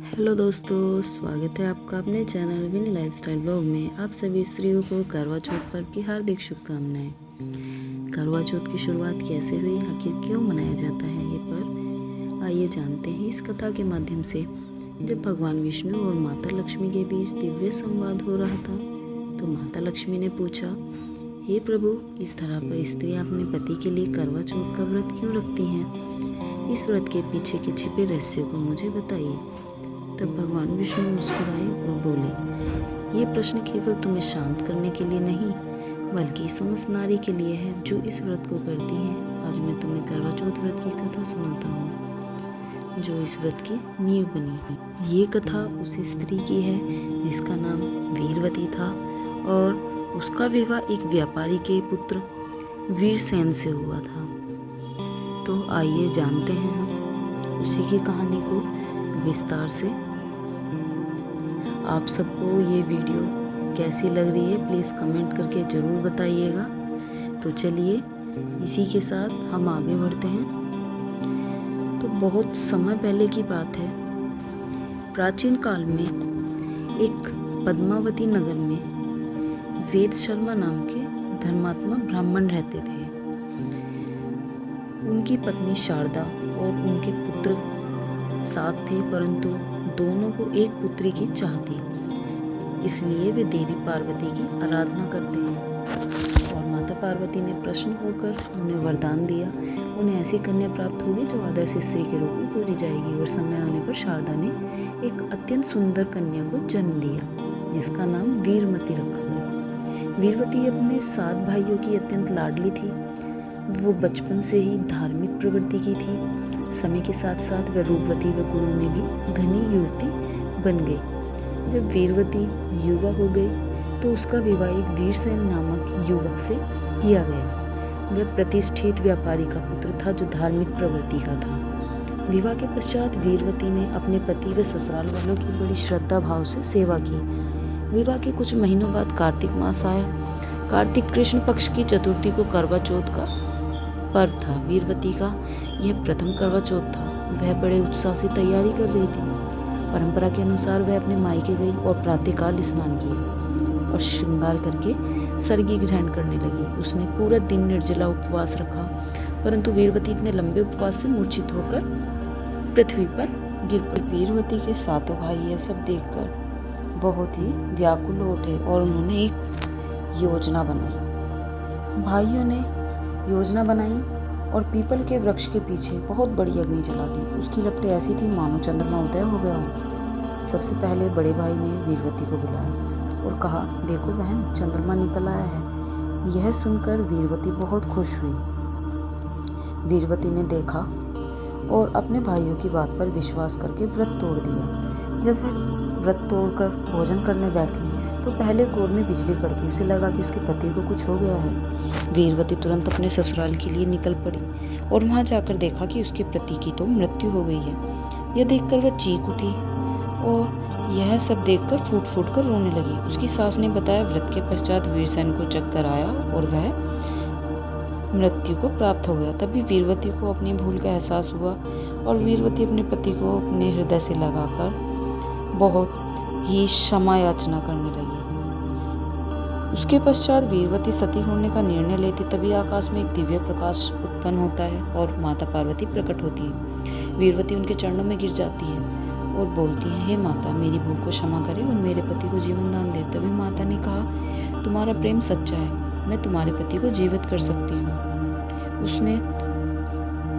Hello दोस्तों, स्वागत है आपका अपने चैनल विनी लाइफस्टाइल ब्लॉग में। आप सभी स्त्रियों को करवा चौथ पर्व की हार्दिक शुभकामनाएं। करवा चौथ की शुरुआत कैसे हुई, आखिर क्यों मनाया जाता है ये पर्व, आइए जानते हैं इस कथा के माध्यम से। जब भगवान विष्णु और माता लक्ष्मी के बीच दिव्य संवाद हो रहा था तो माता लक्ष्मी ने पूछा, हे प्रभु, इस तरह पर स्त्रियां अपने पति के लिए करवा चौथ का व्रत क्यों रखती हैं? इस व्रत के पीछे के छिपे रहस्य को मुझे बताइए। तब भगवान विष्णु मुस्कुराए और बोले, ये प्रश्न केवल तुम्हें शांत करने के लिए नहीं बल्कि समस्त नारी के लिए है जो इस व्रत को करती है। आज मैं तुम्हें करवा चौथ व्रत की कथा सुनाता हूँ जो इस व्रत की नींव बनी है। ये कथा उस स्त्री की है जिसका नाम वीरवती था और उसका विवाह एक व्यापारी के पुत्र वीरसेन से हुआ था। तो आइए जानते हैं हम उसी की कहानी को विस्तार से। आप सबको ये वीडियो कैसी लग रही है प्लीज़ कमेंट करके ज़रूर बताइएगा। तो चलिए इसी के साथ हम आगे बढ़ते हैं। तो बहुत समय पहले की बात है, प्राचीन काल में एक पद्मावती नगर में वेद शर्मा नाम के धर्मात्मा ब्राह्मण रहते थे। उनकी पत्नी शारदा और उनके पुत्र साथ थे, परंतु दोनों को एक पुत्री की चाह थी, इसलिए वे देवी पार्वती की आराधना करते हैं। और माता पार्वती ने प्रसन्न होकर उन्हें वरदान दिया, उन्हें ऐसी कन्या प्राप्त होगी जो आदर्श स्त्री के रूप में पूजी जाएगी। और समय आने पर शारदा ने एक अत्यंत सुंदर कन्या को जन्म दिया जिसका नाम वीरमती रखा गया। वीरवती अपने 7 भाइयों की अत्यंत लाडली थी। वो बचपन से ही धार्मिक प्रवृत्ति की थी। समय के साथ साथ वह रूपवती व गुणों में भी धनी युवती बन गई। जब वीरवती युवा हो गई तो उसका विवाह एक वीरसेन नामक युवक से किया गया। वह प्रतिष्ठित व्यापारी का पुत्र था जो धार्मिक प्रवृत्ति का था। विवाह के पश्चात वीरवती ने अपने पति व ससुराल वालों की बड़ी श्रद्धा भाव से सेवा की। विवाह के कुछ महीनों बाद कार्तिक मास आया। कार्तिक कृष्ण पक्ष की चतुर्थी को करवा चौथ का पर्व था। वीरवती का यह प्रथम करवा चौथ था। वह बड़े उत्साह से तैयारी कर रही थी। परंपरा के अनुसार वह अपने मायके गई और प्रातःकाल स्नान किया और श्रृंगार करके सरगी ग्रहण करने लगी। उसने पूरा दिन निर्जला उपवास रखा, परंतु वीरवती इतने लंबे उपवास से मूर्छित होकर पृथ्वी पर गिर पड़ी। वीरवती के 7 भाई यह सब देखकर बहुत ही व्याकुल उठे और उन्होंने एक योजना बनाई। भाइयों ने योजना बनाई और पीपल के वृक्ष के पीछे बहुत बड़ी अग्नि जला दी। उसकी लपटें ऐसी थी मानो चंद्रमा उदय हो गया हो। सबसे पहले बड़े भाई ने वीरवती को बुलाया और कहा, देखो बहन, चंद्रमा निकल आया है। यह सुनकर वीरवती बहुत खुश हुई। वीरवती ने देखा और अपने भाइयों की बात पर विश्वास करके व्रत तोड़ दिया। जब वह व्रत तोड़कर भोजन करने बैठी तो पहले कोर में बिजली कड़की। उसे लगा कि उसके पति को कुछ हो गया है। वीरवती तुरंत अपने ससुराल के लिए निकल पड़ी और वहां जाकर देखा कि उसके पति की तो मृत्यु हो गई है। यह देखकर वह चीख उठी और यह सब देखकर फूट फूट कर रोने लगी। उसकी सास ने बताया, व्रत के पश्चात वीरसेन को चक्कर आया और वह मृत्यु को प्राप्त हो गया। तभी वीरवती को अपनी भूल का एहसास हुआ और वीरवती अपने पति को अपने हृदय से लगाकर बहुत ही क्षमा याचना करने लगी। उसके पश्चात वीरवती सती होने का निर्णय लेती। तभी आकाश में एक दिव्य प्रकाश उत्पन्न होता है और माता पार्वती प्रकट होती है। वीरवती उनके चरणों में गिर जाती है और बोलती है, हे माता, मेरी भूल को क्षमा करे और मेरे पति को जीवन दान दे। तभी माता ने कहा, तुम्हारा प्रेम सच्चा है, मैं तुम्हारे पति को जीवित कर सकती हूँ। उसने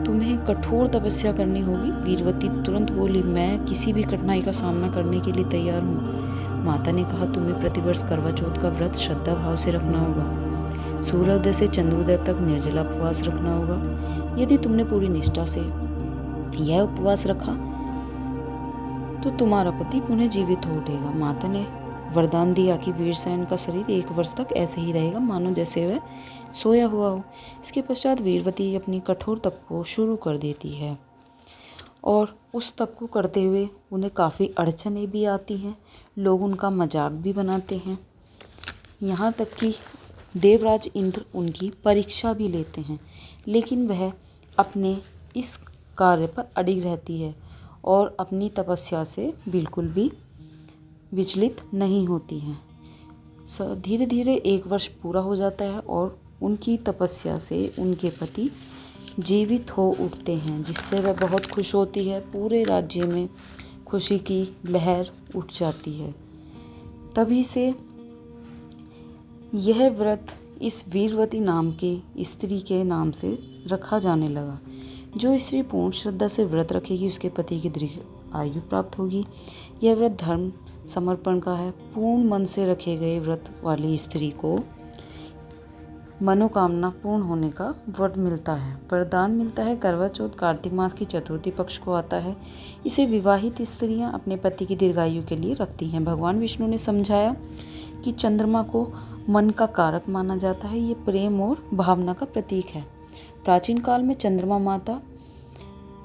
तुम्हें कठोर तपस्या करनी होगी। वीरवती तुरंत बोली, मैं किसी भी कठिनाई का सामना करने के लिए तैयार हूँ। माता ने कहा, तुम्हें प्रतिवर्ष करवा चौथ का व्रत श्रद्धा भाव से रखना होगा। सूर्योदय से चंद्रोदय तक निर्जला उपवास रखना होगा। यदि तुमने पूरी निष्ठा से यह उपवास रखा तो तुम्हारा पति पुनः जीवित हो उठेगा। माता ने वरदान दिया कि वीरसेन का शरीर 1 वर्ष तक ऐसे ही रहेगा मानो जैसे वह सोया हुआ हो। इसके पश्चात वीरवती अपनी कठोर तप को शुरू कर देती है और उस तप को करते हुए उन्हें काफ़ी अड़चनें भी आती हैं। लोग उनका मजाक भी बनाते हैं। यहाँ तक कि देवराज इंद्र उनकी परीक्षा भी लेते हैं, लेकिन वह अपने इस कार्य पर अडिग रहती है और अपनी तपस्या से बिल्कुल भी विचलित नहीं होती हैं। धीरे धीरे 1 वर्ष पूरा हो जाता है और उनकी तपस्या से उनके पति जीवित हो उठते हैं, जिससे वह बहुत खुश होती है। पूरे राज्य में खुशी की लहर उठ जाती है। तभी से यह व्रत इस वीरवती नाम के स्त्री के नाम से रखा जाने लगा। जो स्त्री पूर्ण श्रद्धा से व्रत रखेगी उसके पति की दीर्घ आयु प्राप्त होगी। यह व्रत धर्म समर्पण का है। पूर्ण मन से रखे गए व्रत वाली स्त्री को मनोकामना पूर्ण होने का वर मिलता है, वरदान मिलता है। करवा चौथ कार्तिक मास की चतुर्थी पक्ष को आता है। इसे विवाहित स्त्रियां अपने पति की दीर्घायु के लिए रखती हैं। भगवान विष्णु ने समझाया कि चंद्रमा को मन का कारक माना जाता है। ये प्रेम और भावना का प्रतीक है। प्राचीन काल में चंद्रमा माता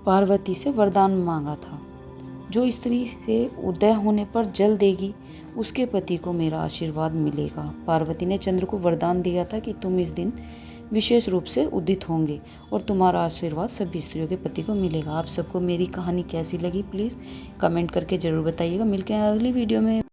पार्वती से वरदान मांगा था, जो स्त्री से उदय होने पर जल देगी उसके पति को मेरा आशीर्वाद मिलेगा। पार्वती ने चंद्र को वरदान दिया था कि तुम इस दिन विशेष रूप से उदित होंगे और तुम्हारा आशीर्वाद सभी स्त्रियों के पति को मिलेगा। आप सबको मेरी कहानी कैसी लगी प्लीज़ कमेंट करके ज़रूर बताइएगा। मिलते हैं अगली वीडियो में।